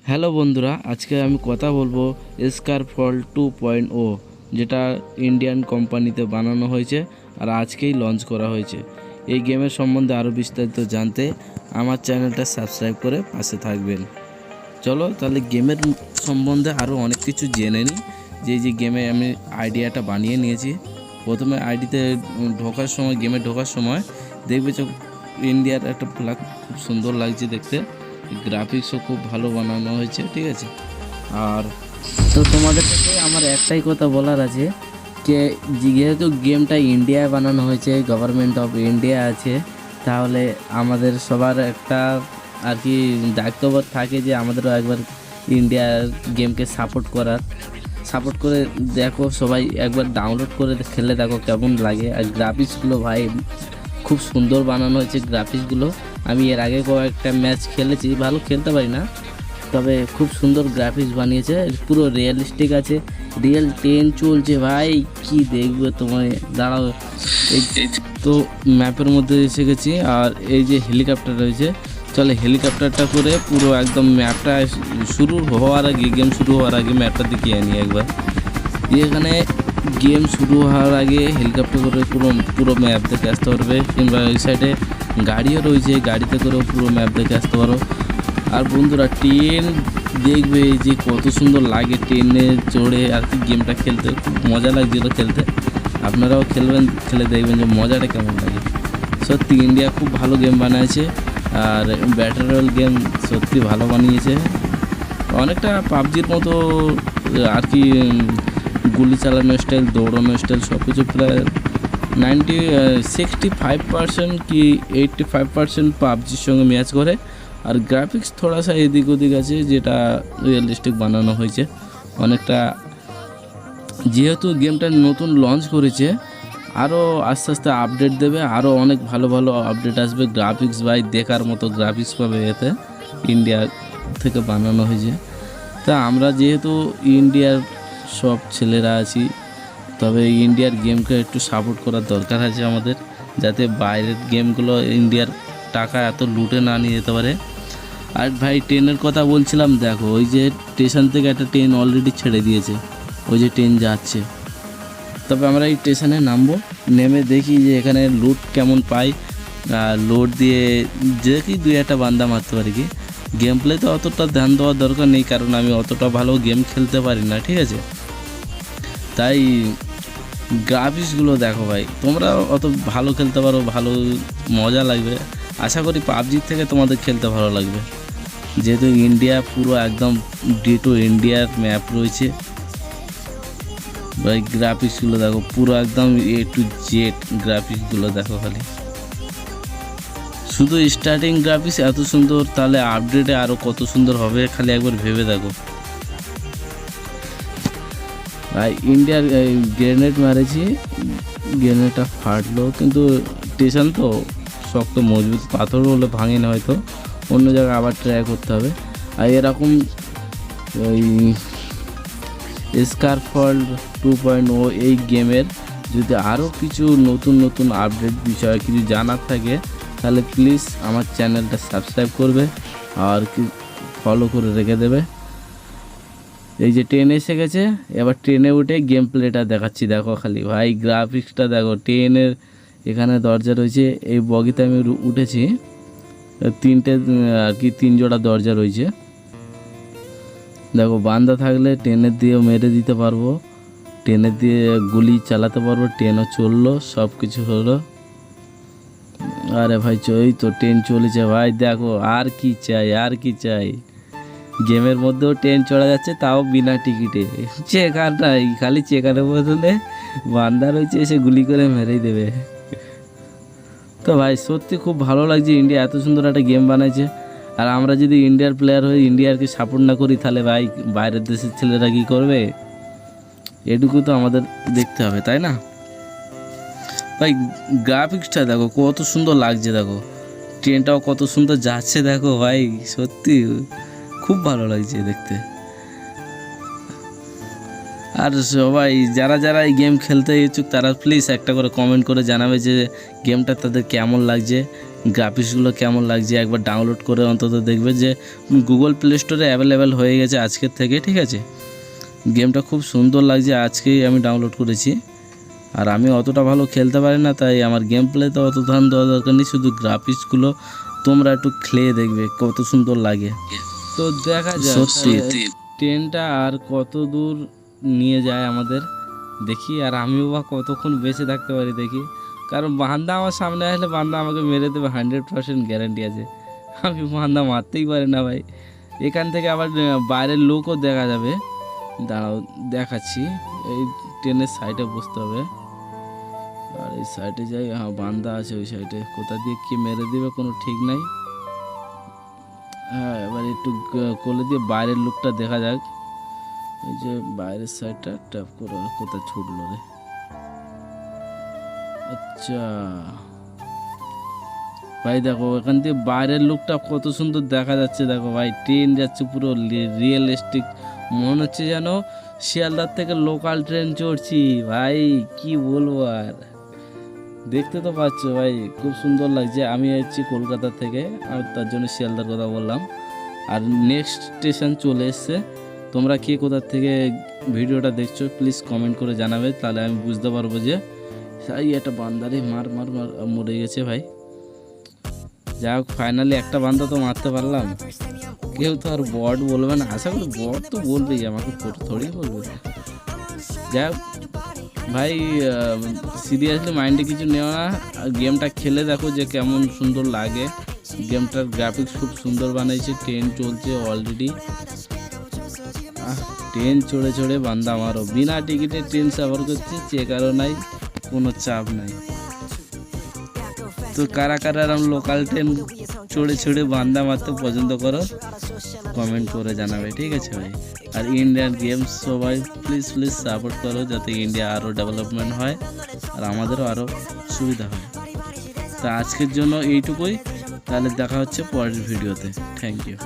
Hello বন্ধুরা, আজকে আমি কথা বলবো স্কারফল 2.0, যেটা ইন্ডিয়ান কোম্পানিতে বানানো হয়েছে আর আজকেই লঞ্চ করা হয়েছে। এই গেমের সম্বন্ধে আরও বিস্তারিত জানতে আমার চ্যানেলটা সাবস্ক্রাইব করে পাশে থাকবেন। চলো তাহলে গেমের সম্বন্ধে আরও অনেক কিছু জেনে নিই। যে গেমে আমি আইডিয়াটা বানিয়ে নিয়েছি। প্রথমে আইডিতে গেমে ঢোকার সময় দেখবে যে ইন্ডিয়ার একটা ফ্ল্যাগ খুব সুন্দর লাগছে দেখতে। গ্রাফিক্সও খুব ভালো বানানো হয়েছে, ঠিক আছে। আর তো তোমাদের কাছে আমার একটাই কথা বলার আছে যে যেহেতু গেমটা ইন্ডিয়ায় বানানো হয়েছে, গভর্নমেন্ট অফ ইন্ডিয়া আছে, তাহলে আমাদের সবার একটা আর কি দায়িত্ববোধ থাকে যে আমাদেরও একবার ইন্ডিয়ার গেমকে সাপোর্ট করে দেখো, সবাই একবার ডাউনলোড করে খেলে দেখো কেমন লাগে। আর গ্রাফিক্সগুলো ভাই খুব সুন্দর বানানো হয়েছে গ্রাফিক্সগুলো। আমি এর আগে কয়েকটা ম্যাচ খেলেছি, ভালো খেলতে পারি না, তবে খুব সুন্দর গ্রাফিক্স বানিয়েছে, পুরো রিয়েলিস্টিক আছে। রিয়েল ট্রেন চলছে ভাই, কি দেখবে তোমায়, দাঁড়াও। এই তো ম্যাপের মধ্যে এসে গেছি, আর এই যে হেলিকপ্টার রয়েছে, চলে হেলিকপ্টারটা করে পুরো একদম ম্যাপটা গেম শুরু হওয়ার আগে ম্যাপটা দেখিয়ে আনি একবার। এখানে গেম শুরু হওয়ার আগে হেলিকপ্টার করে পুরো ম্যাপ দেখে আসতে পারবে, কিংবা ওই সাইডে গাড়িও রয়েছে, গাড়িতে করেও পুরো ম্যাপ দেখে আসতে পারো। আর বন্ধুরা ট্রেন দেখবে যে কত সুন্দর লাগে, ট্রেনে চড়ে আর কি গেমটা খেলতে খুব মজা লাগছিলো খেলতে। আপনারাও খেলে দেখবেন যে মজাটা কেমন লাগে। সত্যি ইন্ডিয়া খুব ভালো গেম বানিয়েছে, আর ব্যাটল রয়্যাল গেম সত্যি ভালো বানিয়েছে। অনেকটা পাবজির মতো আর কি, গুলি চালানো স্টাইল, দৌড়ানো স্টাইল সব কিছু প্রায় 65% কি 85% পাবজির সঙ্গে ম্যাচ করে। আর গ্রাফিক্স থোড়াসা এদিক ওদিক আছে, যেটা রিয়েলিস্টিক বানানো হয়েছে অনেকটা। যেহেতু গেমটা নতুন লঞ্চ করেছে, আরও আস্তে আস্তে আপডেট দেবে, আরও অনেক ভালো ভালো আপডেট আসবে। গ্রাফিক্স ভাই দেখার মতো গ্রাফিক্স পাবে এতে, ইন্ডিয়া থেকে বানানো হয়েছে। তা আমরা যেহেতু ইন্ডিয়ার সব ছেলেরা আছি, তবে ইন্ডিয়ার গেমকে একটু সাপোর্ট করার দরকার আছে আমাদের, যাতে বাইরের গেমগুলো ইন্ডিয়ার টাকা এত লুটে না নিয়ে যেতে পারে। আর ভাই ট্রেনের কথা বলছিলাম, দেখো ওই যে স্টেশন থেকে একটা ট্রেন অলরেডি ছেড়ে দিয়েছে, ওই যে ট্রেন যাচ্ছে। তবে আমরা এই স্টেশনে নামবো, নেমে দেখি যে এখানে লুট কেমন পাই। লোড দিয়ে দেখি দুই একটা বান্দা মারতে পারি কি। গেম প্লে তো অতটা ধ্যান দেওয়ার দরকার নেই, কারণ আমি অতটা ভালো গেম খেলতে পারি না, ঠিক আছে। তাই গ্রাফিক্সগুলো দেখো ভাই, তোমরা অত ভালো খেলতে পারো, ভালো মজা লাগবে। আশা করি পাবজির থেকে তোমাদের খেলতে ভালো লাগবে, যেহেতু ইন্ডিয়া পুরো একদম ডিটো ইন্ডিয়ার ম্যাপ রয়েছে। ভাই গ্রাফিক্সগুলো দেখো, পুরো একদম A to Z গ্রাফিক্সগুলো দেখো খালি। শুধু স্টার্টিং গ্রাফিক্স এত সুন্দর, তাহলে আপডেটে আরও কত সুন্দর হবে খালি একবার ভেবে দেখো ভাই। ইন্ডিয়ার গ্রেনেড মারেছি, গ্রেনেডটা ফাটলো, কিন্তু স্টেশন তো শক্ত মজবুত, পাথর হলে ভাঙে না, হয়তো অন্য জায়গায় আবার ট্রাই করতে হবে। আর এরকম ওই স্কারফল 2.0 এই গেমের যদি আরও কিছু নতুন নতুন আপডেট বিষয়ে কিছু জানার থাকে, তাহলে প্লিজ আমার চ্যানেলটা সাবস্ক্রাইব করবে আর কি ফলো করে রেখে দেবে। এই যে ট্রেন এসে গেছে, এবার ট্রেনে উঠে গেম প্লেটা দেখাচ্ছি, দেখো খালি ভাই গ্রাফিক্সটা দেখো। ট্রেনের এখানে দরজা রয়েছে, এই বগিতে আমি উঠেছি, তিনটে আর কি 3 জোড়া দরজা রয়েছে। দেখো বান্দা থাকলে ট্রেনের দিয়ে মেরে দিতে পারবো, ট্রেনের দিয়ে গুলি চালাতে পারবো, ট্রেনও চললো, সব কিছু হলো। আরে ভাই এই তো ট্রেন চলেছে ভাই, দেখো আর কি চাই, আর কি চাই। গেমের মধ্যেও ট্রেন চড়া যাচ্ছে, তাও বিনা টিকিটে। চেকার নাই, খালি চেকারের বদলে বান্দা রয়েছে, এসে গুলি করে মেরেই দেবে। তো ভাই সত্যি খুব ভালো লাগছে, ইন্ডিয়া এত সুন্দর একটা গেম বানাইছে। আর আমরা যদি ইন্ডিয়ার প্লেয়ার হয়ে ইন্ডিয়ারকে সাপোর্ট না করি, তাহলে ভাই বাইরের দেশের ছেলেরা কী করবে, এটুকু তো আমাদের দেখতে হবে, তাই না ভাই। গ্রাফিক্সটা দেখো কত সুন্দর লাগছে, দেখো ট্রেনটাও কত সুন্দর যাচ্ছে, দেখো ভাই সত্যি খুব ভালো লাগছে দেখতে। আর সবাই যারা যারা এই গেম খেলতে ইচ্ছুক, তারা প্লিজ একটা করে কমেন্ট করে জানাবে যে গেমটা তাদের কেমন লাগছে, গ্রাফিক্সগুলো কেমন লাগছে একবার ডাউনলোড করে অন্তত দেখবে যে গুগল প্লে স্টোরে অ্যাভেলেবেল হয়ে গেছে আজকের থেকে, ঠিক আছে। গেমটা খুব সুন্দর লাগছে, আজকেই আমি ডাউনলোড করেছি। আর আমি অতটা ভালো খেলতে পারি না, তাই আমার গেম প্লেতে অত ধ্যান দেওয়া দরকার নেই, শুধু গ্রাফিক্সগুলো তোমরা একটু খেলে দেখবে কত সুন্দর লাগে। তো দেখা যায় সত্যি ট্রেনটা আর কত দূর নিয়ে যায় আমাদের দেখি, আর আমিও বা কতক্ষণ বেঁচে থাকতে পারি দেখি। কারণ বান্দা আমার সামনে আসলে বান্দা আমাকে মেরে দেবে 100% গ্যারান্টি আছে। আমি বান্দা মারতেই পারি না ভাই। এখান থেকে আবার বাইরের লোকও দেখা যাবে, দাঁড়াও দেখাচ্ছি। এই ট্রেনের সাইডে বসতে হবে, আর এই সাইডে যাই, হ্যাঁ বান্দা আছে ওই সাইডে, কোথা দিয়ে কি মেরে দেবে কোনো ঠিক নাই। হ্যাঁ এবার একটু কোলে দিয়ে বাইরের লুকটা দেখা যাক। ওই যে বাইরের সাইডটা ট্যাপ করে কোথায় ছুটলো রে। আচ্ছা ভাই দেখো এখান থেকে বাইরের লুকটা কত সুন্দর দেখা যাচ্ছে, দেখো ভাই ট্রেন যাচ্ছে পুরো রিয়েলিস্টিক, মনে হচ্ছে যেন শিয়ালদার থেকে লোকাল ট্রেন চড়ছি ভাই, কি বলবো আর। দেখতে তো পাচ্ছ ভাই খুব সুন্দর লাগছে। আমি এসেছি কলকাতা থেকে, আর তার জন্য শিয়ালদার কথা বললাম। আর নেক্সট স্টেশন চলে এসছে। তোমরা কে কোথা থেকে ভিডিওটা দেখছো প্লিজ কমেন্ট করে জানাবে, তাহলে আমি বুঝতে পারবো যে এই একটা বান্দারে মার মার মার মরে গেছে ভাই। যাই হোক ফাইনালি একটা বান্দা তো মারতে পারলাম। কেউ তো আর বট বলবে না, আশা করি বট তো বলবেই, আমাকে থোড়ি বলবে। যাই হোক ভাই সিরিয়াসলি মাইন্ডে কিছু নেওয়া না, গেমটা খেলে দেখো যে কেমন সুন্দর লাগে। গেমটার গ্রাফিক্স খুব সুন্দর বানাইছে, ট্রেন চলছে অলরেডি। ট্রেন চড়ে চড়ে বান্দা মারো, বিনা টিকিটে ট্রেন সাফার করছে, চেকারও নাই, কোনো চাপ নাই। তো কারা কারা লোকাল ট্রেন চড়ে চড়ে বান্দা মারতে পছন্দ করো কমেন্ট করে জানাবে, ঠিক আছে ভাই। আর ইন্ডিয়ান গেমস সবাই প্লিজ সাপোর্ট করো, যাতে ইন্ডিয়া আরও ডেভেলপমেন্ট হয় আর আমাদেরও আরও সুবিধা হয়। তা আজকের জন্য এইটুকুই, তাহলে দেখা হচ্ছে পরের ভিডিওতে। Thank you.